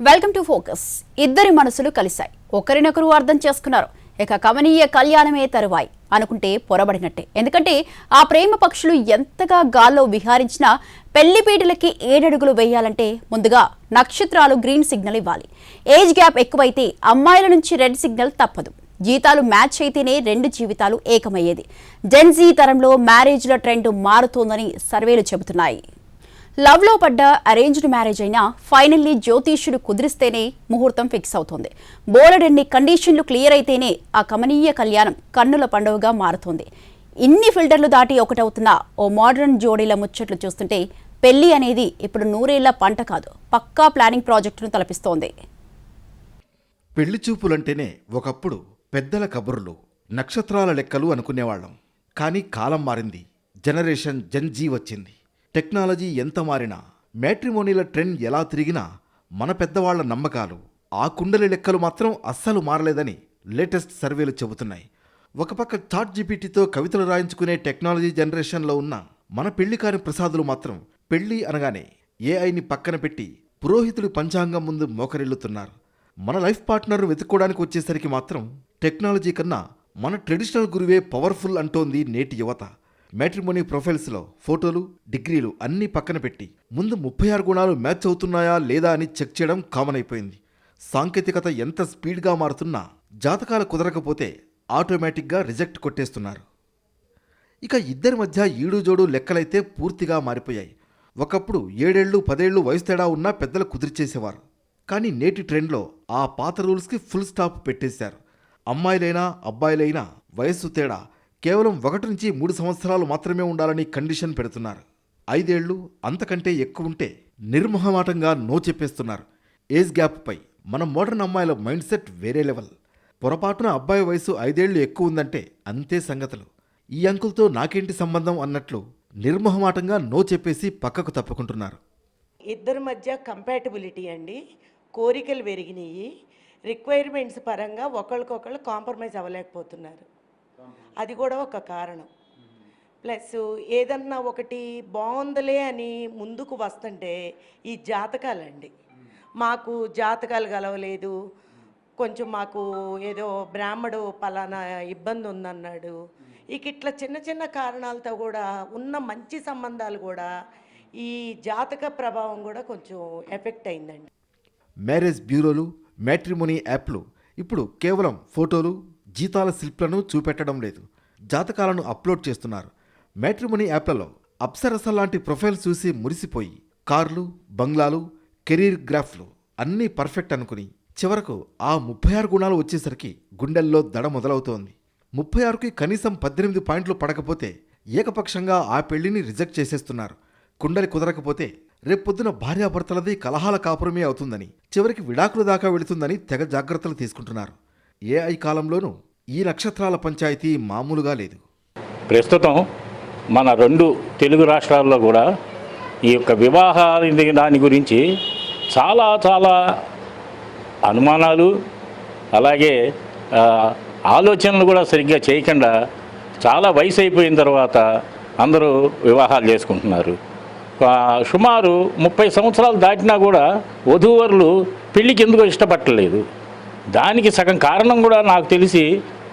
Welcome to focus. ఇద్దరి మనసులు కలిశాయి, ఒకరినొకరు అర్థం చేసుకున్నారు. ఇక కమనీయ కళ్యాణమే తరువాయి అనుకుంటే పొరబడినట్టే. ఎందుకంటే ఆ ప్రేమ పక్షులు ఎంతగా గాల్లో విహారించినా పెళ్లిపీటలకి 7 అడుగులు వేయాలంటే ముందుగా నక్షత్రాలు గ్రీన్ సిగ్నల్ ఇవ్వాలి. ఏజ్ గ్యాప్ ఎక్కువైతే అమ్మాయిల నుంచి రెడ్ సిగ్నల్ తప్పదు. జీతాలు మ్యాచ్ అయితేనే 2 జీవితాలు ఏకమయ్యేది. జెన్జీ తరంలో మ్యారేజ్ల ట్రెండ్ మారుతోందని సర్వేలు చెబుతున్నాయి. లవ్లో పడ్డ అరేంజ్డ్ మ్యారేజ్ అయినా ఫైనల్లీ జ్యోతిష్యుడు కుదిరిస్తేనే ముహూర్తం ఫిక్స్ అవుతోంది. బోలెడన్ని కండిషన్లు క్లియర్ అయితేనే ఆ కమనీయ కళ్యాణం కన్నుల పండుగగా మారుతోంది. ఇన్ని ఫిల్టర్లు దాటి ఒకటవుతున్న ఓ మోడర్న్ జోడీల ముచ్చట్లు చూస్తుంటే పెళ్లి అనేది ఇప్పుడు 100 ఏళ్ల పంట కాదు, పక్కా ప్లానింగ్ ప్రాజెక్టును తలపిస్తోంది. పెళ్లి చూపులంటేనే ఒకప్పుడు పెద్దల కబుర్లు, నక్షత్రాల లెక్కలు అనుకునేవాళ్ళం. కానీ కాలం మారింది. జనరేషన్ జెన్జీ వచ్చింది. టెక్నాలజీ ఎంత మారినా, మ్యాట్రిమోనీల ట్రెండ్ ఎలా తిరిగినా మన పెద్దవాళ్ల నమ్మకాలు, ఆ కుండలి లెక్కలు మాత్రం అస్సలు మారలేదని లేటెస్ట్ సర్వేలు చెబుతున్నాయి. ఒక పక్క చాట్ జీపీటీతో కవితలు రాయించుకునే టెక్నాలజీ జనరేషన్లో ఉన్న మన పెళ్లికాని ప్రసాదులు మాత్రం పెళ్లి అనగానే ఏఐని పక్కన పెట్టి పురోహితుడి పంచాంగం ముందు మోకరిల్లుతున్నారు. మన లైఫ్ పార్ట్నర్ వెతుక్కోవడానికి వచ్చేసరికి మాత్రం టెక్నాలజీ కన్నా మన ట్రెడిషనల్ గురువే పవర్ఫుల్ అంటోంది నేటి యువత. మ్యాట్రిమోనీ ప్రొఫైల్స్లో ఫోటోలు, డిగ్రీలు అన్నీ పక్కన పెట్టి ముందు 36 గుణాలు మ్యాచ్ అవుతున్నాయా లేదా అని చెక్ చేయడం కామన్ అయిపోయింది. సాంకేతికత ఎంత స్పీడ్గా మారుతున్నా జాతకాలు కుదరకపోతే ఆటోమేటిక్గా రిజెక్ట్ కొట్టేస్తున్నారు. ఇక ఇద్దరి మధ్య ఈడుజోడు లెక్కలైతే పూర్తిగా మారిపోయాయి. ఒకప్పుడు 7 ఏళ్ళు 10 ఏళ్ళు వయసు తేడా ఉన్నా పెద్దలు కుదిరిచేసేవారు. కానీ నేటి ట్రెండ్లో ఆ పాత రూల్స్కి ఫుల్ స్టాప్ పెట్టేశారు. అమ్మాయిలైనా అబ్బాయిలైనా వయస్సు తేడా కేవలం 1 నుంచి 3 సంవత్సరాలు మాత్రమే ఉండాలని కండిషన్ పెడుతున్నారు. 5 ఏళ్ళు అంతకంటే ఎక్కువ ఉంటే నిర్మోహమాటంగా నో చెప్పేస్తున్నారు. ఏజ్ గ్యాప్పై మన మోడర్న్ అమ్మాయిల మైండ్ సెట్ వేరే లెవెల్. పొరపాటున అబ్బాయి వయసు 5 ఏళ్ళు ఎక్కువ ఉందంటే అంతే సంగతులు. ఈ అంకుల్తో నాకేంటి సంబంధం అన్నట్లు నిర్మోహమాటంగా నో చెప్పేసి పక్కకు తప్పుకుంటున్నారు. ఇద్దరి మధ్య కంపాటబిలిటీ అండి, కోరికలు పెరిగినాయి. రిక్వైర్మెంట్స్ పరంగా ఒకళ్ళకొకళ్ళు కాంప్రమైజ్ అవ్వలేకపోతున్నారు. అది కూడా ఒక కారణం. ప్లస్ ఏదన్నా ఒకటి బాగుందలే అని ముందుకు వస్తుంటే ఈ జాతకాలండి, మాకు జాతకాలు గలవలేదు, కొంచెం మాకు ఏదో బ్రాహ్మడు పలానా ఇబ్బంది ఉందన్నాడు. ఇక ఇట్లా చిన్న చిన్న కారణాలతో కూడా ఉన్న మంచి సంబంధాలు కూడా ఈ జాతక ప్రభావం కూడా కొంచెం ఎఫెక్ట్ అయిందండి. మ్యారేజ్ బ్యూరోలు, మ్యాట్రిమోనీ యాప్లు ఇప్పుడు కేవలం ఫోటోలు, జీతాల స్లిప్లను చూపెట్టడం లేదు, జాతకాలను అప్లోడ్ చేస్తున్నారు. మ్యాట్రిమోనీ యాప్లలో అప్సరసలాంటి ప్రొఫైల్ చూసి మురిసిపోయి కార్లు, బంగ్లాలు, కెరీర్ గ్రాఫ్లు అన్నీ పర్ఫెక్ట్ అనుకుని చివరకు ఆ 36 గుణాలు వచ్చేసరికి గుండెల్లో దడ మొదలవుతోంది. 36కి కనీసం 18 పాయింట్లు పడకపోతే ఏకపక్షంగా ఆ పెళ్లిని రిజెక్ట్ చేసేస్తున్నారు. కుండలి కుదరకపోతే రేపొద్దున భార్యాభర్తలది కలహాల కాపురమే అవుతుందని, చివరికి విడాకుల దాకా వెళుతుందని తెగ జాగ్రత్తలు తీసుకుంటున్నారు. ఏఐ కాలంలోనూ ఈ నక్షత్రాల పంచాయతీ మామూలుగా లేదు. ప్రస్తుతం మన 2 తెలుగు రాష్ట్రాల్లో కూడా ఈ యొక్క వివాహాల దాని గురించి చాలా చాలా అనుమానాలు, అలాగే ఆలోచనలు కూడా సరిగ్గా చేయకుండా చాలా వయసు అయిపోయిన తర్వాత అందరూ వివాహాలు చేసుకుంటున్నారు. సుమారు 30 సంవత్సరాలు దాటినా కూడా వధూవరులు పెళ్ళికి ఎందుకో ఇష్టపడలేదు. దానికి సగం కారణం కూడా నాకు తెలిసి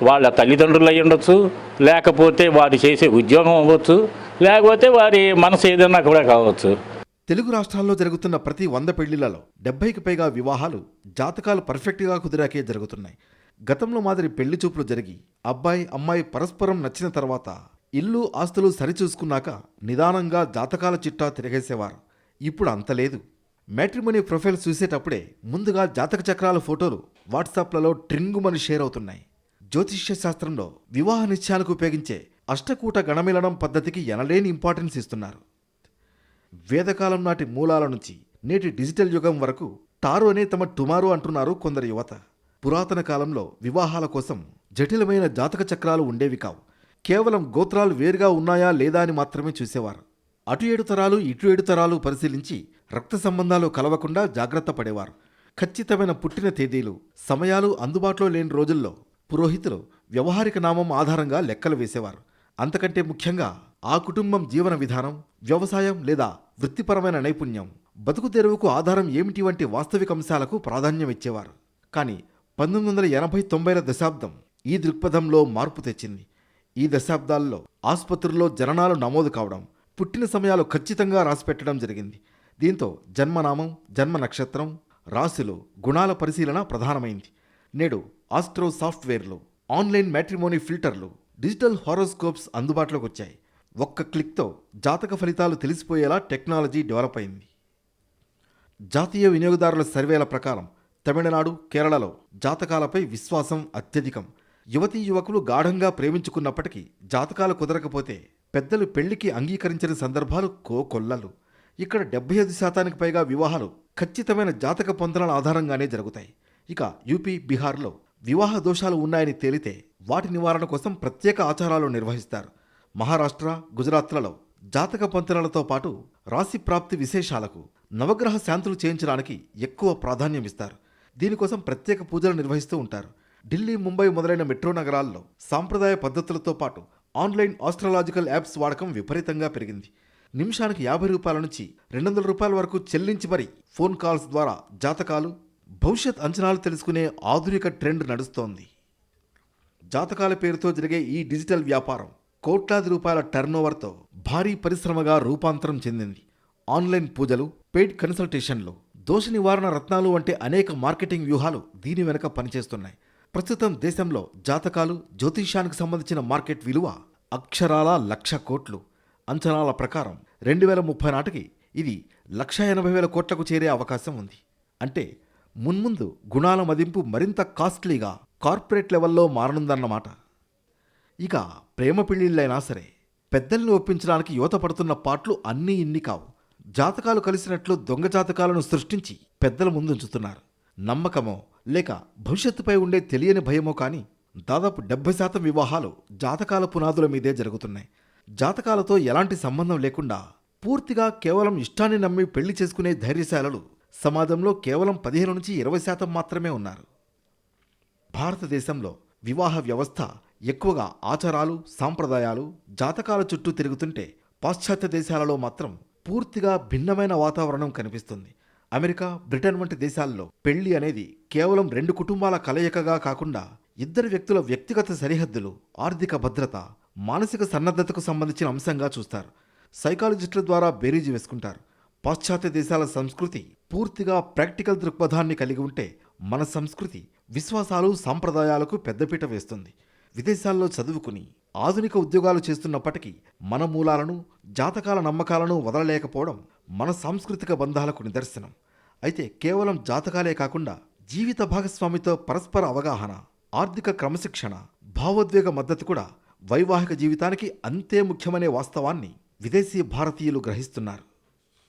వాళ్ళ తల్లిదండ్రులు అయి ఉండొచ్చు, లేకపోతే వారు చేసే ఉద్యోగం అవ్వచ్చు, లేకపోతే వారి మనసు ఏదైనా కూడా కావచ్చు. తెలుగు రాష్ట్రాల్లో జరుగుతున్న ప్రతి 100 పెళ్లిళ్లలో 70కి పైగా వివాహాలు జాతకాలు పర్ఫెక్ట్గా కుదిరాకే జరుగుతున్నాయి. గతంలో మాదిరి పెళ్లి చూపులు జరిగి అబ్బాయి అమ్మాయి పరస్పరం నచ్చిన తర్వాత ఇల్లు ఆస్తులు సరిచూసుకున్నాక నిదానంగా జాతకాల చిట్టా తిరగేసేవారు. ఇప్పుడు అంత లేదు. మ్యాట్రిమోనీ ప్రొఫైల్ చూసేటప్పుడే ముందుగా జాతక చక్రాల ఫోటోలు వాట్సాప్లలో ట్రింగుమని షేర్ అవుతున్నాయి. జ్యోతిష్య శాస్త్రంలో వివాహ నిశ్చయానికి ఉపయోగించే అష్టకూట గణమిలనం పద్ధతికి ఎనలేని ఇంపార్టెన్స్ ఇస్తున్నారు. వేదకాలం నాటి మూలాల నుంచి నేటి డిజిటల్ యుగం వరకు టారో అనే తమ టుమారో అంటున్నారు కొందరు యువత. పురాతన కాలంలో వివాహాల కోసం జటిలమైన జాతక చక్రాలు ఉండేవి కావు. కేవలం గోత్రాలు వేరుగా ఉన్నాయా లేదా అని మాత్రమే చూసేవారు. అటు 7 తరాలు ఇటు 7 తరాలు పరిశీలించి రక్త సంబంధాలు కలవకుండా జాగ్రత్త పడేవారు. ఖచ్చితమైన పుట్టిన తేదీలు, సమయాలు అందుబాటులో లేని రోజుల్లో పురోహితులు వ్యవహారిక నామం ఆధారంగా లెక్కలు వేసేవారు. అంతకంటే ముఖ్యంగా ఆ కుటుంబం జీవన విధానం, వ్యవసాయం లేదా వృత్తిపరమైన నైపుణ్యం, బతుకు తెరువుకు ఆధారం ఏమిటి వంటి వాస్తవిక అంశాలకు ప్రాధాన్యం ఇచ్చేవారు. కానీ 1980-90ల దశాబ్దం ఈ దృక్పథంలో మార్పు తెచ్చింది. ఈ దశాబ్దాల్లో ఆసుపత్రుల్లో జననాలు నమోదు కావడం, పుట్టిన సమయాలు ఖచ్చితంగా రాసిపెట్టడం జరిగింది. దీంతో జన్మనామం, జన్మ నక్షత్రం, రాశులు, గుణాల పరిశీలన ప్రధానమైంది. నేడు ఆస్ట్రో సాఫ్ట్వేర్లు, ఆన్లైన్ మ్యాట్రిమోనీ ఫిల్టర్లు, డిజిటల్ హారోస్కోప్స్ అందుబాటులోకి వచ్చాయి. ఒక్క క్లిక్తో జాతక ఫలితాలు తెలిసిపోయేలా టెక్నాలజీ డెవలప్ అయింది. జాతీయ వినియోగదారుల సర్వేల ప్రకారం తమిళనాడు, కేరళలో జాతకాలపై విశ్వాసం అత్యధికం. యువతీ యువకులు గాఢంగా ప్రేమించుకున్నప్పటికీ జాతకాలు కుదరకపోతే పెద్దలు పెళ్లికి అంగీకరించిన సందర్భాలు కోకొల్లలు. ఇక్కడ 75% పైగా వివాహాలు ఖచ్చితమైన జాతక పొంతనల ఆధారంగానే జరుగుతాయి. ఇక యూపీ, బీహార్లో వివాహ దోషాలు ఉన్నాయని తేలితే వాటి నివారణ కోసం ప్రత్యేక ఆచారాలు నిర్వహిస్తారు. మహారాష్ట్ర, గుజరాత్లలో జాతక పొంతనలతో పాటు రాశి ప్రాప్తి విశేషాలకు, నవగ్రహ శాంతులు చేయించడానికి ఎక్కువ ప్రాధాన్యం ఇస్తారు. దీనికోసం ప్రత్యేక పూజలు నిర్వహిస్తూ ఉంటారు. ఢిల్లీ, ముంబై మొదలైన మెట్రో నగరాల్లో సాంప్రదాయ పద్ధతులతో పాటు ఆన్లైన్ ఆస్ట్రాలాజికల్ యాప్స్ వాడకం విపరీతంగా పెరిగింది. నిమిషానికి 50 రూపాయల నుంచి 200 రూపాయల వరకు చెల్లించి మరీ ఫోన్ కాల్స్ ద్వారా జాతకాలు, భవిష్యత్ అంచనాలు తెలుసుకునే ఆధునిక ట్రెండ్ నడుస్తోంది. జాతకాల పేరుతో జరిగే ఈ డిజిటల్ వ్యాపారం కోట్లాది రూపాయల టర్నోవర్తో భారీ పరిశ్రమగా రూపాంతరం చెందింది. ఆన్లైన్ పూజలు, పెయిడ్ కన్సల్టేషన్లు, దోష నివారణ రత్నాలు వంటి అనేక మార్కెటింగ్ వ్యూహాలు దీని వెనుక పనిచేస్తున్నాయి. ప్రస్తుతం దేశంలో జాతకాలు, జ్యోతిష్యానికి సంబంధించిన మార్కెట్ విలువ అక్షరాల 1,00,000 కోట్లు. అంచనాల ప్రకారం 2030 నాటికి ఇది 1,80,000 కోట్లకు చేరే అవకాశం ఉంది. అంటే మున్ముందు గుణాల మదింపు మరింత కాస్ట్లీగా కార్పొరేట్ లెవెల్లో మారనుందన్నమాట. ఇక ప్రేమ పెళ్లిళ్ళైనా సరే పెద్దల్ని ఒప్పించడానికి యువత పడుతున్న పాట్లు అన్నీ ఇన్ని కావు. జాతకాలు కలిసినట్లు దొంగ జాతకాలను సృష్టించి పెద్దల ముందుంచుతున్నారు. నమ్మకమో లేక భవిష్యత్తుపై ఉండే తెలియని భయమో కానీ దాదాపు 70% వివాహాలు జాతకాల పునాదుల మీదే జరుగుతున్నాయి. జాతకాలతో ఎలాంటి సంబంధం లేకుండా పూర్తిగా కేవలం ఇష్టాన్ని నమ్మి పెళ్లి చేసుకునే ధైర్యశాలలు సమాజంలో కేవలం 15-20% మాత్రమే ఉన్నారు. భారతదేశంలో వివాహ వ్యవస్థ ఎక్కువగా ఆచారాలు, సాంప్రదాయాలు, జాతకాల చుట్టూ తిరుగుతుంటే పాశ్చాత్య దేశాలలో మాత్రం పూర్తిగా భిన్నమైన వాతావరణం కనిపిస్తుంది. అమెరికా, బ్రిటన్ వంటి దేశాల్లో పెళ్లి అనేది కేవలం 2 కుటుంబాల కలయికగా కాకుండా 2 వ్యక్తుల వ్యక్తిగత సరిహద్దులు, ఆర్థిక భద్రత, మానసిక సన్నద్ధతకు సంబంధించిన అంశంగా చూస్తారు. సైకాలజిస్టుల ద్వారా బేరీజు వేసుకుంటారు. పాశ్చాత్య దేశాల సంస్కృతి పూర్తిగా ప్రాక్టికల్ దృక్పథాన్ని కలిగి ఉంటే మన సంస్కృతి విశ్వాసాలు, సాంప్రదాయాలకు పెద్దపీట వేస్తుంది. విదేశాల్లో చదువుకుని ఆధునిక ఉద్యోగాలు చేస్తున్నప్పటికీ మన మూలాలను, జాతకాల నమ్మకాలను వదలలేకపోవడం మన సాంస్కృతిక బంధాలకు నిదర్శనం. అయితే కేవలం జాతకాలే కాకుండా జీవిత భాగస్వామితో పరస్పర అవగాహన, ఆర్థిక క్రమశిక్షణ, భావోద్వేగ మద్దతు కూడా వైవాహిక జీవితానికి అంతే ముఖ్యమనే వాస్తవాన్ని విదేశీ భారతీయులు గ్రహిస్తున్నారు.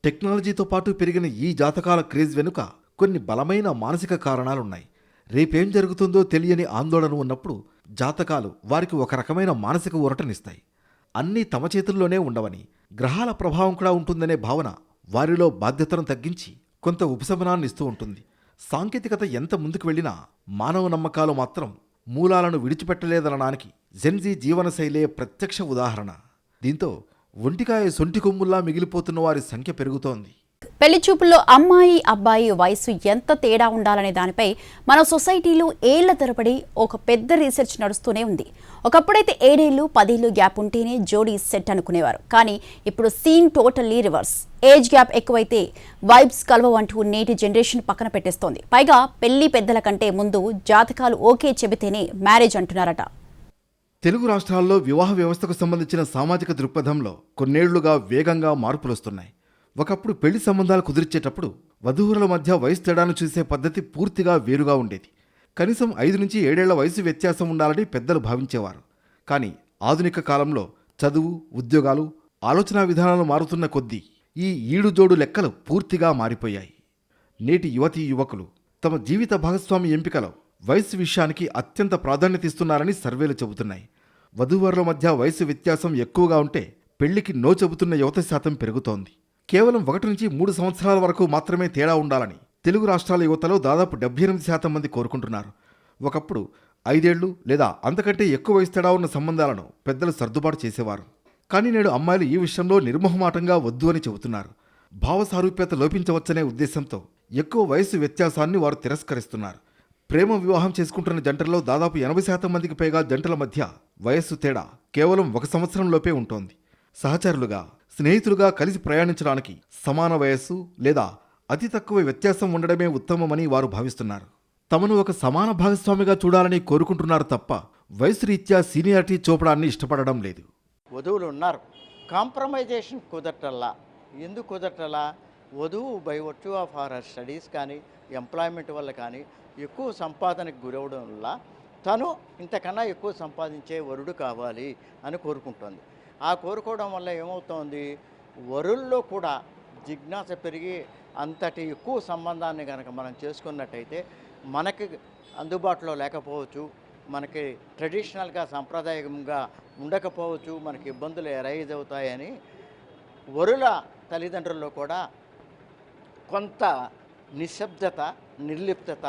టెక్నాలజీతో పాటు పెరిగిన ఈ జాతకాల క్రేజ్ వెనుక కొన్ని బలమైన మానసిక కారణాలున్నాయి. రేపేం జరుగుతుందో తెలియని ఆందోళన ఉన్నప్పుడు జాతకాలు వారికి ఒక రకమైన మానసిక ఊరటనిస్తాయి. అన్నీ తమ చేతుల్లోనే ఉండవని, గ్రహాల ప్రభావం కూడా ఉంటుందనే భావన వారిలో బాధ్యతను తగ్గించి కొంత ఉపశమనాన్ని ఇస్తూ ఉంటుంది. సాంకేతికత ఎంత ముందుకు వెళ్ళినా మానవ నమ్మకాలు మాత్రం మూలాలను విడిచిపెట్టలేదనడానికి జెన్జీ జీవనశైలే ప్రత్యక్ష ఉదాహరణ. దీంతో ఒంటికాయ సొంటి కొమ్ముల్లా మిగిలిపోతున్న వారి సంఖ్య పెరుగుతోంది. పెళ్లి చూపుల్లో అమ్మాయి, అబ్బాయి వయసు ఎంత తేడా ఉండాలనే దానిపై మన సొసైటీలో ఏళ్ల తరబడి ఒక పెద్ద రీసెర్చ్ నడుస్తూనే ఉంది. ఒకప్పుడైతే 7 ఏళ్లు 10 ఏళ్లు గ్యాప్ ఉంటేనే జోడీ సెట్ అనుకునేవారు. కానీ ఇప్పుడు scene totally reverse. Age gap ఎక్కువైతే వైబ్స్ కలవంటూ నేటి జనరేషన్ పక్కన పెట్టేస్తోంది. పైగా పెళ్లి పెద్దల కంటే ముందు జాతకాలు ఓకే చెబితేనే మ్యారేజ్ అంటున్నారట. తెలుగు రాష్ట్రాల్లో వివాహ వ్యవస్థకు సంబంధించిన సామాజిక దృక్పథంలో కొన్నేళ్లుగా వేగంగా మార్పులొస్తున్నాయి. ఒకప్పుడు పెళ్లి సంబంధాలు కుదిర్చేటప్పుడు వధూవరుల మధ్య వయసు తేడాను చూసే పద్ధతి పూర్తిగా వేరుగా ఉండేది. కనీసం 5-7 ఏళ్ల వయసు వ్యత్యాసం ఉండాలని పెద్దలు భావించేవారు. కానీ ఆధునిక కాలంలో చదువు, ఉద్యోగాలు, ఆలోచనా విధానాలు మారుతున్న కొద్దీ ఈ ఈడుజోడు లెక్కలు పూర్తిగా మారిపోయాయి. నేటి యువతీ యువకులు తమ జీవిత భాగస్వామి ఎంపికలో వయసు విషయానికి అత్యంత ప్రాధాన్యత ఇస్తున్నారని సర్వేలు చెబుతున్నాయి. వధూవరుల మధ్య వయసు వ్యత్యాసం ఎక్కువగా ఉంటే పెళ్లికి నో చెబుతున్న యువత శాతం పెరుగుతోంది. కేవలం 1-3 సంవత్సరాల వరకు మాత్రమే తేడా ఉండాలని తెలుగు రాష్ట్రాల యువతలో దాదాపు 78% మంది కోరుకుంటున్నారు. ఒకప్పుడు 5 ఏళ్లు లేదా అంతకంటే ఎక్కువ వయసు తేడా ఉన్న సంబంధాలను పెద్దలు సర్దుబాటు చేసేవారు. కానీ నేడు అమ్మాయిలు ఈ విషయంలో నిర్మోహమాటంగా వద్దు అని చెబుతున్నారు. భావసారూప్యత లోపించవచ్చనే ఉద్దేశంతో ఎక్కువ వయసు వ్యత్యాసాన్ని వారు తిరస్కరిస్తున్నారు. ప్రేమ వివాహం చేసుకుంటున్న జంటల్లో దాదాపు 80% మందికి పైగా జంటల మధ్య వయస్సు తేడా కేవలం 1 సంవత్సరంలోపే ఉంటోంది. సహచరులుగా, స్నేహితులుగా కలిసి ప్రయాణించడానికి సమాన వయస్సు లేదా అతి తక్కువ వ్యత్యాసం ఉండడమే ఉత్తమమని వారు భావిస్తున్నారు. తమను ఒక సమాన భాగస్వామిగా చూడాలని కోరుకుంటున్నారు తప్ప వయసు రీత్యా సీనియారిటీ చూపడాన్ని ఇష్టపడడం లేదు. వధువులు ఉన్నారు, కాంప్రమైజేషన్ కుదరటల్లా. ఎందుకు కుదరటల్లా? వధువు by virtue of her studies కానీ ఎంప్లాయ్మెంట్ వల్ల కానీ ఎక్కువ సంపాదనకు గురవడం వల్ల తను ఇంతకన్నా ఎక్కువ సంపాదించే వరుడు కావాలి అని కోరుకుంటుంది. ఆ కోరుకోవడం వల్ల ఏమవుతోంది, వరుల్లో కూడా జిజ్ఞాస పెరిగి అంతటి ఎక్కువ సంబంధాన్ని కనుక మనం చేసుకున్నట్టయితే మనకి అందుబాటులో లేకపోవచ్చు, మనకి ట్రెడిషనల్గా సాంప్రదాయంగా ఉండకపోవచ్చు, మనకి ఇబ్బందులు ఎరైజ్ అవుతాయని వరుల తల్లిదండ్రుల్లో కూడా కొంత నిశ్శబ్దత, నిర్లిప్తత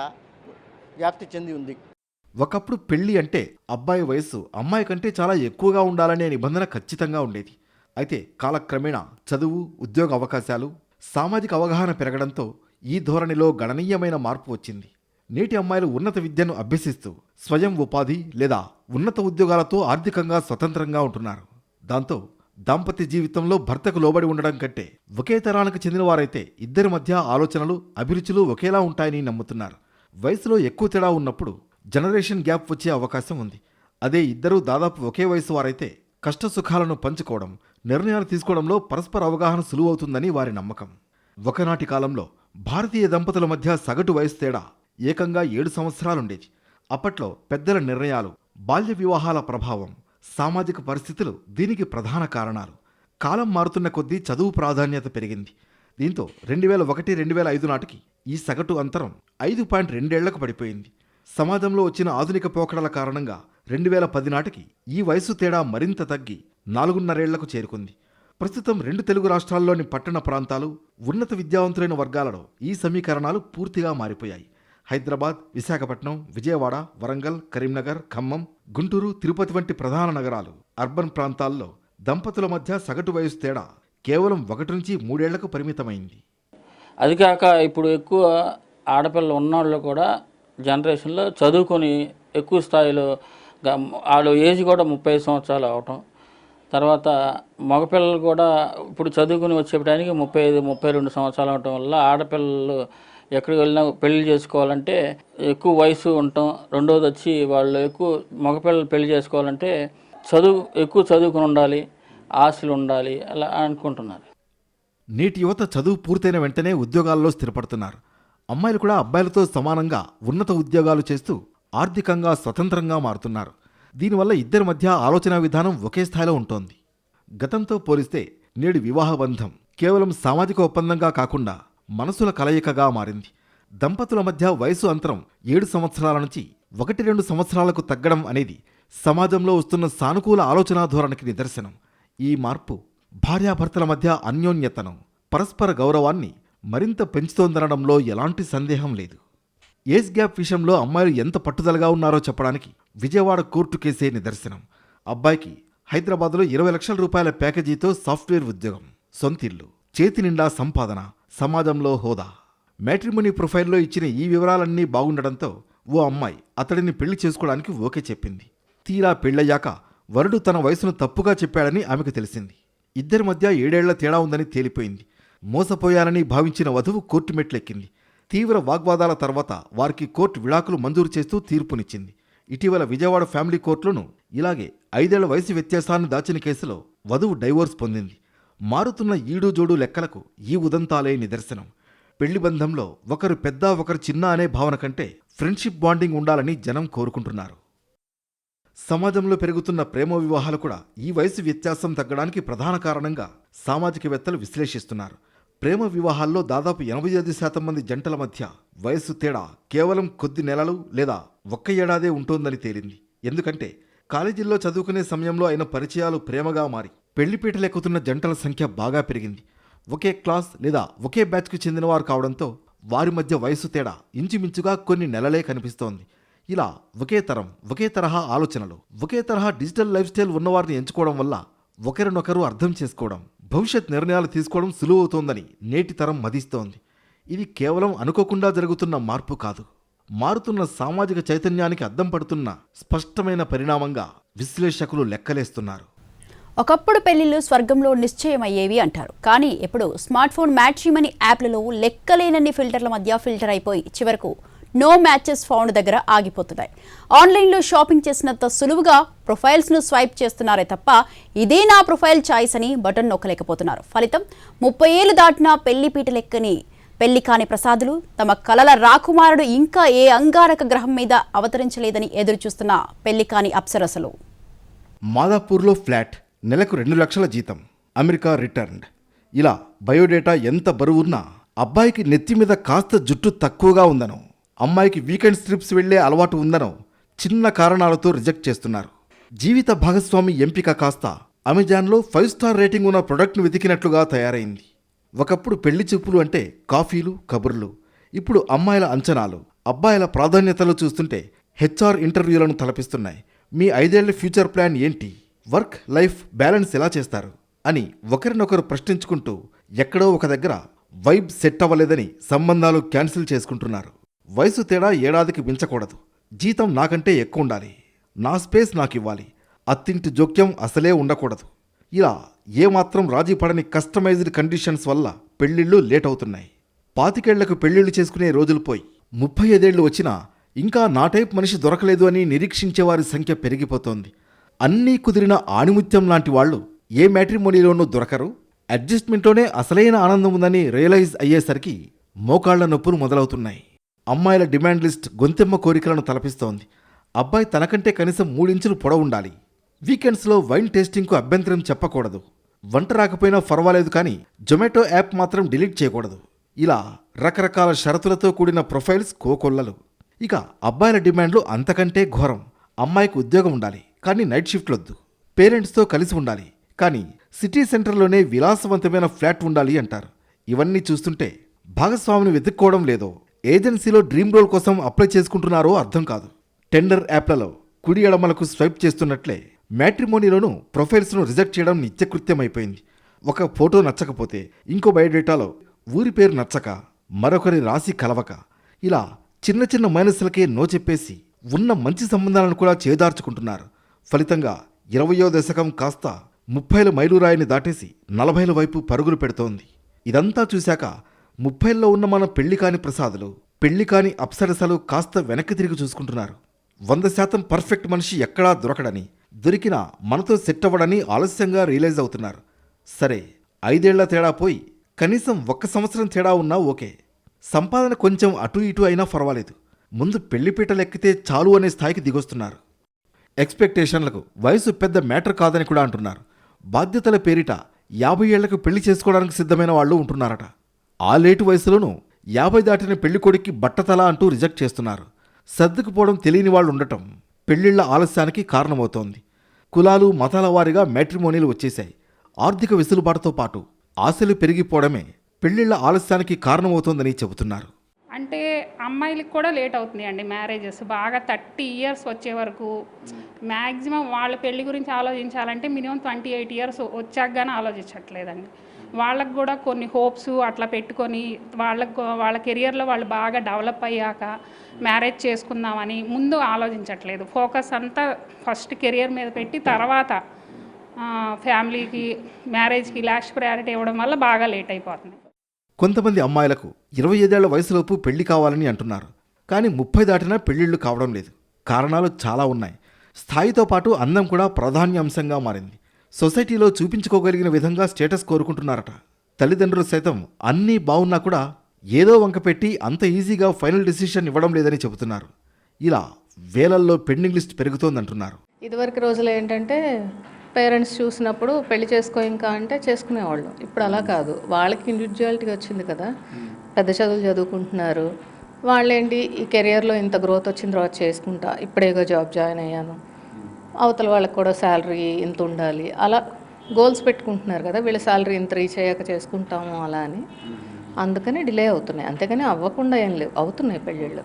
వ్యాప్తి చెంది ఉంది. ఒకప్పుడు పెళ్లి అంటే అబ్బాయి వయస్సు అమ్మాయి కంటే చాలా ఎక్కువగా ఉండాలనే నిబంధన ఖచ్చితంగా ఉండేది. అయితే కాలక్రమేణా చదువు, ఉద్యోగ అవకాశాలు, సామాజిక అవగాహన పెరగడంతో ఈ ధోరణిలో గణనీయమైన మార్పు వచ్చింది. నేటి అమ్మాయిలు ఉన్నత విద్యను అభ్యసిస్తూ స్వయం ఉపాధి లేదా ఉన్నత ఉద్యోగాలతో ఆర్థికంగా స్వతంత్రంగా ఉంటున్నారు. దాంతో దాంపత్య జీవితంలో భర్తకు లోబడి ఉండడం కంటే ఒకే తరానికి చెందిన వారైతే ఇద్దరి మధ్య ఆలోచనలు, అభిరుచులు ఒకేలా ఉంటాయని నమ్ముతున్నారు. వయసులో ఎక్కువ తేడా ఉన్నప్పుడు జనరేషన్ గ్యాప్ వచ్చే అవకాశం ఉంది. అదే ఇద్దరూ దాదాపు ఒకే వయసు వారైతే కష్టసుఖాలను పంచుకోవడం, నిర్ణయాలు తీసుకోవడంలో పరస్పర అవగాహన సులువవుతుందని వారి నమ్మకం. ఒకనాటి కాలంలో భారతీయ దంపతుల మధ్య సగటు వయసు తేడా ఏకంగా 7 సంవత్సరాలుండేది. అప్పట్లో పెద్దల నిర్ణయాలు, బాల్య వివాహాల ప్రభావం, సామాజిక పరిస్థితులు దీనికి ప్రధాన కారణాలు. కాలం మారుతున్న కొద్దీ చదువు ప్రాధాన్యత పెరిగింది. దీంతో 2001-2005 నాటికి ఈ సగటు అంతరం 5.2 ఏళ్లకు పడిపోయింది. సమాజంలో వచ్చిన ఆధునిక పోకడల కారణంగా 2010 నాటికి ఈ వయసు తేడా మరింత తగ్గి 4.5 ఏళ్లకు చేరుకుంది. ప్రస్తుతం 2 తెలుగు రాష్ట్రాల్లోని పట్టణ ప్రాంతాలు, ఉన్నత విద్యావంతులైన వర్గాలలో ఈ సమీకరణాలు పూర్తిగా మారిపోయాయి. హైదరాబాద్, విశాఖపట్నం, విజయవాడ, వరంగల్, కరీంనగర్, ఖమ్మం, గుంటూరు, తిరుపతి వంటి ప్రధాన నగరాలు, అర్బన్ ప్రాంతాల్లో దంపతుల మధ్య సగటు వయసు తేడా కేవలం 1 నుంచి 3 ఏళ్లకు పరిమితమైంది. అది కాక ఇప్పుడు ఎక్కువ ఆడపిల్లలు ఉన్నవాళ్ళు కూడా జనరేషన్లో చదువుకొని ఎక్కువ స్థాయిలో వాళ్ళ ఏజ్ కూడా 30 సంవత్సరాలు అవటం, తర్వాత మగపిల్లలు కూడా ఇప్పుడు చదువుకుని వచ్చేటానికి 35-32 సంవత్సరాలు అవటం వల్ల ఆడపిల్లలు ఎక్కడికి వెళ్ళినా పెళ్లి చేసుకోవాలంటే ఎక్కువ వయసు ఉండటం. రెండోది వచ్చి వాళ్ళు ఎక్కువ మగపిల్లలు పెళ్లి చేసుకోవాలంటే ఎక్కువ చదువుకుని ఉండాలి, ఆశలు ఉండాలి అలా అనుకుంటున్నారు. నేటి యువత చదువు పూర్తయిన వెంటనే ఉద్యోగాల్లో స్థిరపడుతున్నారు. అమ్మాయిలు కూడా అబ్బాయిలతో సమానంగా ఉన్నత ఉద్యోగాలు చేస్తూ ఆర్థికంగా స్వతంత్రంగా మారుతున్నారు. దీనివల్ల ఇద్దరి మధ్య ఆలోచన విధానం ఒకే స్థాయిలో ఉంటోంది. గతంతో పోలిస్తే నేడు వివాహ బంధం కేవలం సామాజిక ఒప్పందంగా కాకుండా మనసుల కలయికగా మారింది. దంపతుల మధ్య వయసు అంతరం 7 సంవత్సరాల నుంచి 1-2 సంవత్సరాలకు తగ్గడం అనేది సమాజంలో వస్తున్న సానుకూల ఆలోచనా ధోరణికి నిదర్శనం. ఈ మార్పు భార్యాభర్తల మధ్య అన్యోన్యతను, పరస్పర గౌరవాన్ని మరింత పెంచుతోందనడంలో ఎలాంటి సందేహం లేదు. ఏజ్ గ్యాప్ విషయంలో అమ్మాయిలు ఎంత పట్టుదలగా ఉన్నారో చెప్పడానికి విజయవాడ కోర్టు కేసే నిదర్శనం. అబ్బాయికి హైదరాబాద్లో 20 లక్షల రూపాయల ప్యాకేజీతో సాఫ్ట్వేర్ ఉద్యోగం, సొంతిల్లు, చేతి నిండా సంపాదన, సమాజంలో హోదా. మ్యాట్రిమోనీ ప్రొఫైల్లో ఇచ్చిన ఈ వివరాలన్నీ బాగుండడంతో ఓ అమ్మాయి అతడిని పెళ్లి చేసుకోవడానికి ఓకే చెప్పింది. తీరా పెళ్లయ్యాక వరుడు తన వయసును తప్పుగా చెప్పాడని ఆమెకు తెలిసింది. ఇద్దరి మధ్య 7 ఏళ్ల తేడా ఉందని తేలిపోయింది. మోసపోయానని భావించిన వధువు కోర్టు మెట్లెక్కింది. తీవ్ర వాగ్వాదాల తర్వాత వారికి కోర్టు విడాకులు మంజూరు చేస్తూ తీర్పునిచ్చింది. ఇటీవల విజయవాడ ఫ్యామిలీ కోర్టులోనూ ఇలాగే 5 ఏళ్ల వయసు వ్యత్యాసాన్ని దాచిన కేసులో వధువు డైవోర్స్ పొందింది. మారుతున్న ఈడు జోడు లెక్కలకు ఈ ఉదంతాలే నిదర్శనం. పెళ్లి బంధంలో ఒకరు పెద్ద ఒకరు చిన్న అనే భావన కంటే ఫ్రెండ్షిప్ బాండింగ్ ఉండాలని జనం కోరుకుంటున్నారు. సమాజంలో పెరుగుతున్న ప్రేమ వివాహాలు కూడా ఈ వయసు వ్యత్యాసం తగ్గడానికి ప్రధాన కారణంగా సామాజికవేత్తలు విశ్లేషిస్తున్నారు. ప్రేమ వివాహాల్లో దాదాపు 85% మంది జంటల మధ్య వయస్సు తేడా కేవలం కొద్ది నెలలు లేదా 1 ఏడాదే ఉంటోందని తేలింది. ఎందుకంటే కాలేజీల్లో చదువుకునే సమయంలో అయిన పరిచయాలు ప్రేమగా మారి పెళ్లిపీటలెక్కుతున్న జంటల సంఖ్య బాగా పెరిగింది. ఒకే క్లాస్ లేదా ఒకే బ్యాచ్కు చెందినవారు కావడంతో వారి మధ్య వయస్సు తేడా ఇంచుమించుగా కొన్ని నెలలే కనిపిస్తోంది. ఇలా ఒకే తరం, ఒకే తరహా ఆలోచనలు, ఒకే తరహా డిజిటల్ లైఫ్ స్టైల్ ఉన్నవారిని ఎంచుకోవడం వల్ల ఒకరినొకరు అర్థం చేసుకోవడం, భవిష్యత్ నిర్ణయాలు తీసుకోవడం సులువవుతోందని నేటి తరం మదిస్తోంది. ఇది కేవలం అనుకోకుండా జరుగుతున్న మార్పు కాదు, మారుతున్న సామాజిక చైతన్యానికి అద్దం పడుతున్న స్పష్టమైన పరిణామంగా విశ్లేషకులు లెక్కలేస్తున్నారు. ఒకప్పుడు పెళ్లిళ్ళు స్వర్గంలో నిశ్చయమయ్యేవి అంటారు. కానీ ఇప్పుడు స్మార్ట్ ఫోన్ మ్యాట్రిమనీ యాప్లలో లెక్కలేనన్ని ఫిల్టర్ల మధ్య ఫిల్టర్ అయిపోయి చివరకు నో మ్యాచెస్ ఫౌండ్ దగ్గర ఆగిపోతున్నాయి. ఆన్లైన్లో షాపింగ్ చేసినంత సులువుగా ప్రొఫైల్స్ను స్వైప్ చేస్తున్నారే తప్ప ఇదే నా ప్రొఫైల్ చాయిస్ అని బటన్ నొక్కలేకపోతున్నారు. ఫలితం 30 ఏళ్లు దాటినా పెళ్లిపీట లెక్కని పెళ్లి కాని ప్రసాదులు, తమ కలల రాకుమారుడు ఇంకా ఏ అంగారక గ్రహం మీద అవతరించలేదని ఎదురుచూస్తున్న పెళ్లి కాని అప్సరసలు. మాదాపూర్లో ఫ్లాట్, నెలకు 2 లక్షల జీతం, అమెరికా రిటర్న్డ్. ఇలా బయోడేటా ఎంత బరువున్నా అబ్బాయికి నెత్తి మీద కాస్త జుట్టు తక్కువగా ఉందనో, అమ్మాయికి వీకెండ్ ట్రిప్స్ వెళ్లే అలవాటు ఉందనో చిన్న కారణాలతో రిజెక్ట్ చేస్తున్నారు. జీవిత భాగస్వామి ఎంపిక కాస్త అమెజాన్లో 5 స్టార్ రేటింగ్ ఉన్న ప్రొడక్ట్ను వెతికినట్లుగా తయారైంది. ఒకప్పుడు పెళ్లి చూపులు అంటే కాఫీలు, కబుర్లు. ఇప్పుడు అమ్మాయిల అంచనాలు, అబ్బాయిల ప్రాధాన్యతలు చూస్తుంటే హెచ్ఆర్ ఇంటర్వ్యూలను తలపిస్తున్నాయి. మీ 5 ఏళ్ల ఫ్యూచర్ ప్లాన్ ఏంటి, వర్క్ లైఫ్ బ్యాలెన్స్ ఎలా చేస్తారు అని ఒకరినొకరు ప్రశ్నించుకుంటూ ఎక్కడో ఒక దగ్గర వైబ్ సెట్ అవ్వలేదని సంబంధాలు క్యాన్సిల్ చేసుకుంటున్నారు. వయసు తేడా ఏడాదికి మించకూడదు, జీతం నాకంటే ఎక్కువ ఉండాలి, నా స్పేస్ నాకివ్వాలి, అత్తింటి జోక్యం అసలే ఉండకూడదు. ఇలా ఏమాత్రం రాజీ పడని కస్టమైజ్డ్ కండిషన్స్ వల్ల పెళ్లిళ్ళు లేట్ అవుతున్నాయి. 25 ఏళ్లకు పెళ్లిళ్ళు చేసుకునే రోజులు పోయి 35 ఏళ్లు వచ్చినా ఇంకా నా టైప్ మనిషి దొరకలేదు అని నిరీక్షించేవారి సంఖ్య పెరిగిపోతోంది. అన్నీ కుదిరిన ఆణిముత్యం లాంటి వాళ్ళు ఏ మ్యాట్రిమోనీలోనూ దొరకరు. అడ్జస్ట్మెంట్లోనే అసలైన ఆనందం ఉందని రియలైజ్ అయ్యేసరికి మోకాళ్ల నొప్పులు మొదలవుతున్నాయి. అమ్మాయిల డిమాండ్ లిస్ట్ గొంతెమ్మ కోరికలను తలపిస్తోంది. అబ్బాయి తనకంటే కనీసం 3 ఇంచులు పొడవుండాలి, వీకెండ్స్లో వైన్ టేస్టింగ్కు అభ్యంతరం చెప్పకూడదు, వంట రాకపోయినా పర్వాలేదు కానీ జొమాటో యాప్ మాత్రం డిలీట్ చేయకూడదు. ఇలా రకరకాల షరతులతో కూడిన ప్రొఫైల్స్ కోకొల్లలు. ఇక అబ్బాయిల డిమాండ్లు అంతకంటే ఘోరం. అమ్మాయికి ఉద్యోగం ఉండాలి కానీ నైట్ షిఫ్ట్లొద్దు, పేరెంట్స్తో కలిసి ఉండాలి కానీ సిటీ సెంటర్లోనే విలాసవంతమైన ఫ్లాట్ ఉండాలి అంటారు. ఇవన్నీ చూస్తుంటే భాగస్వామిని వెతుక్కోవడం లేదో, ఏజెన్సీలో డ్రీమ్ రోల్ కోసం అప్లై చేసుకుంటున్నారో అర్థం కాదు. టెండర్ యాప్లలో కుడి ఎడమలకు స్వైప్ చేస్తున్నట్లే మ్యాట్రిమోనీలోనూ ప్రొఫైల్స్ను రిజెక్ట్ చేయడం నిత్యకృత్యమైపోయింది. ఒక ఫోటో నచ్చకపోతే ఇంకో బయోడేటాలో ఊరి పేరు నచ్చక, మరొకరి రాశి కలవక, ఇలా చిన్న చిన్న మైనస్లకే నో చెప్పేసి ఉన్న మంచి సంబంధాలను కూడా చేదార్చుకుంటున్నారు. ఫలితంగా 20వ దశకం కాస్త 30ల మైలురాయిని దాటేసి 40ల వైపు పరుగులు పెడుతోంది. ఇదంతా చూశాక 30ల్లో ఉన్న మన పెళ్లి కాని ప్రసాదులు, పెళ్లి కాని అప్సరసలు కాస్త వెనక్కి తిరిగి చూసుకుంటున్నారు. 100% పర్ఫెక్ట్ మనిషి ఎక్కడా దొరకడని, దొరికినా మనతో సెట్ అవ్వడని ఆలస్యంగా రియలైజ్ అవుతున్నారు. సరే, 5 ఏళ్ల తేడా పోయి కనీసం 1 సంవత్సరం తేడా ఉన్నా ఓకే, సంపాదన కొంచెం అటు ఇటు అయినా పర్వాలేదు, ముందు పెళ్లిపీటలెక్కితే చాలు అనే స్థాయికి దిగొస్తున్నారు. ఎక్స్పెక్టేషన్లకు వయసు పెద్ద మ్యాటర్ కాదని కూడా అంటున్నారు. బాధ్యతల పేరిట 50 ఏళ్లకు పెళ్లి చేసుకోవడానికి సిద్ధమైన వాళ్ళు ఉంటున్నారట. ఆ లేటు వయసులోనూ 50 దాటిన పెళ్లికొడికి బట్టతల అంటూ రిజెక్ట్ చేస్తున్నారు. సర్దుకుపోవడం తెలియని వాళ్ళు ఉండటం పెళ్లిళ్ల ఆలస్యానికి కారణమవుతోంది. కులాలు మతాల వారీగా మ్యాట్రిమోనీలు వచ్చేశాయి. ఆర్థిక వెసులుబాటుతో పాటు ఆశలు పెరిగిపోవడమే పెళ్లిళ్ల ఆలస్యానికి కారణమవుతోందని చెబుతున్నారు. అంటే అమ్మాయిలకి కూడా లేట్ అవుతున్నాయండి మ్యారేజెస్. బాగా 30 ఇయర్స్ వచ్చే వరకు మ్యాక్సిమం వాళ్ళ పెళ్లి గురించి ఆలోచించాలంటే మినిమం 28 ఇయర్స్ వచ్చాక కానీ ఆలోచించట్లేదండి. వాళ్ళకు కూడా కొన్ని హోప్స్ అట్లా పెట్టుకొని వాళ్ళ కెరియర్లో వాళ్ళు బాగా డెవలప్ అయ్యాక మ్యారేజ్ చేసుకుందామని ముందు ఆలోచించట్లేదు. ఫోకస్ అంతా ఫస్ట్ కెరియర్ మీద పెట్టి తర్వాత ఫ్యామిలీకి మ్యారేజ్కి లాస్ట్ ప్రయారిటీ ఇవ్వడం వల్ల బాగా లేట్ అయిపోతుంది. కొంతమంది అమ్మాయిలకు 25 ఏళ్ల వయసులోపు పెళ్లి కావాలని అంటున్నారు. కానీ 30 దాటినా పెళ్లిళ్లు కావడం లేదు. కారణాలు చాలా ఉన్నాయి. స్థాయితో పాటు అందం కూడా ప్రాధాన్యాంశంగా మారింది. సొసైటీలో చూపించుకోగలిగిన విధంగా స్టేటస్ కోరుకుంటున్నారట. తల్లిదండ్రులు సైతం అన్నీ బాగున్నా కూడా ఏదో వంక పెట్టి అంత ఈజీగా ఫైనల్ డెసిషన్ ఇవ్వడం లేదని చెబుతున్నారు. ఇలా వేలల్లో పెండింగ్ లిస్ట్ పెరుగుతోందంటున్నారు. ఇదివరకు రోజులు ఏంటంటే పేరెంట్స్ చూసినప్పుడు పెళ్లి చేసుకో ఇంకా అంటే చేసుకునేవాళ్ళు. ఇప్పుడు అలా కాదు, వాళ్ళకి ఇండివిజువాలిటీ వచ్చింది కదా, పెద్ద చదువులు చదువుకుంటున్నారు. వాళ్ళేంటి ఈ కెరియర్లో ఇంత గ్రోత్ వచ్చిన తర్వాత చేసుకుంటా, ఇప్పుడేగా జాబ్ జాయిన్ అయ్యాను, అవతల వాళ్ళకి కూడా శాలరీ ఇంత ఉండాలి, అలా గోల్స్ పెట్టుకుంటున్నారు కదా. వీళ్ళ శాలరీ ఇంత రీచ్ అయ్యాక చేసుకుంటాము అలా అని, అందుకని డిలే అవుతున్నాయి. అంతేగాని అవ్వకుండా ఏం లేవు, అవుతున్నాయి పెళ్ళిళ్ళు,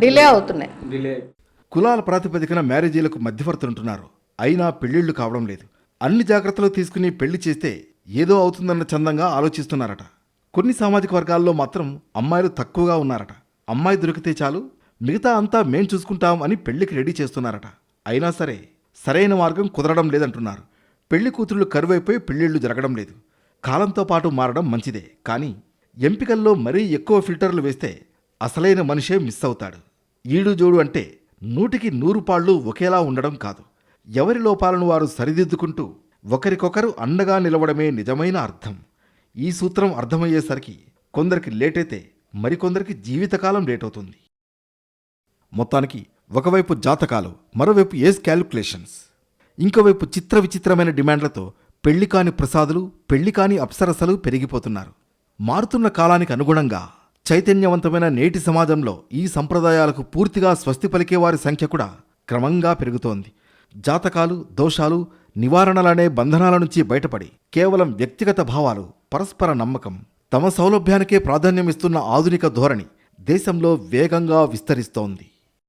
డిలే అవుతున్నాయి. కులాల ప్రాతిపదికన మ్యారేజీలకు మధ్యవర్తులుంటున్నారు. అయినా పెళ్లిళ్లు కావడం లేదు. అన్ని జాగ్రత్తలు తీసుకుని పెళ్లి చేస్తే ఏదో అవుతుందన్న చందంగా ఆలోచిస్తున్నారట. కొన్ని సామాజిక వర్గాల్లో మాత్రం అమ్మాయిలు తక్కువగా ఉన్నారట. అమ్మాయి దొరికితే చాలు, మిగతా అంతా మేం చూసుకుంటాం అని పెళ్లికి రెడీ చేస్తున్నారట. అయినా సరే సరైన మార్గం కుదరడం లేదంటున్నారు. పెళ్లి కూతుళ్ళు కరువైపోయి పెళ్లిళ్ళు జరగడం లేదు. కాలంతో పాటు మారడం మంచిదే, కానీ ఎంపికల్లో మరీ ఎక్కువ ఫిల్టర్లు వేస్తే అసలైన మనిషే మిస్ అవుతాడు. ఈడు జోడు అంటే 100కి 100 పాళ్ళు ఒకేలా ఉండడం కాదు. ఎవరి లోపాలను వారు సరిదిద్దుకుంటూ ఒకరికొకరు అండగా నిలవడమే నిజమైన అర్థం. ఈ సూత్రం అర్థమయ్యేసరికి కొందరికి లేటైతే మరికొందరికి జీవితకాలం లేటవుతుంది. మొత్తానికి ఒకవైపు జాతకాలు, మరోవైపు ఏజ్ క్యాలిక్యులేషన్స్, ఇంకోవైపు చిత్ర విచిత్రమైన డిమాండ్లతో పెళ్లి కాని ప్రసాదులు, పెళ్లి కాని అప్సరసలు పెరిగిపోతున్నారు. మారుతున్న కాలానికి అనుగుణంగా చైతన్యవంతమైన నేటి సమాజంలో ఈ సంప్రదాయాలకు పూర్తిగా స్వస్తి పలికేవారి సంఖ్య కూడా క్రమంగా పెరుగుతోంది. జాతకాలు, దోషాలు, నివారణలనే బంధనాల నుంచి బయటపడి కేవలం వ్యక్తిగత భావాలు, పరస్పర నమ్మకం, తమ సౌలభ్యానికే ప్రాధాన్యమిస్తున్న ఆధునిక ధోరణి దేశంలో వేగంగా విస్తరిస్తోంది.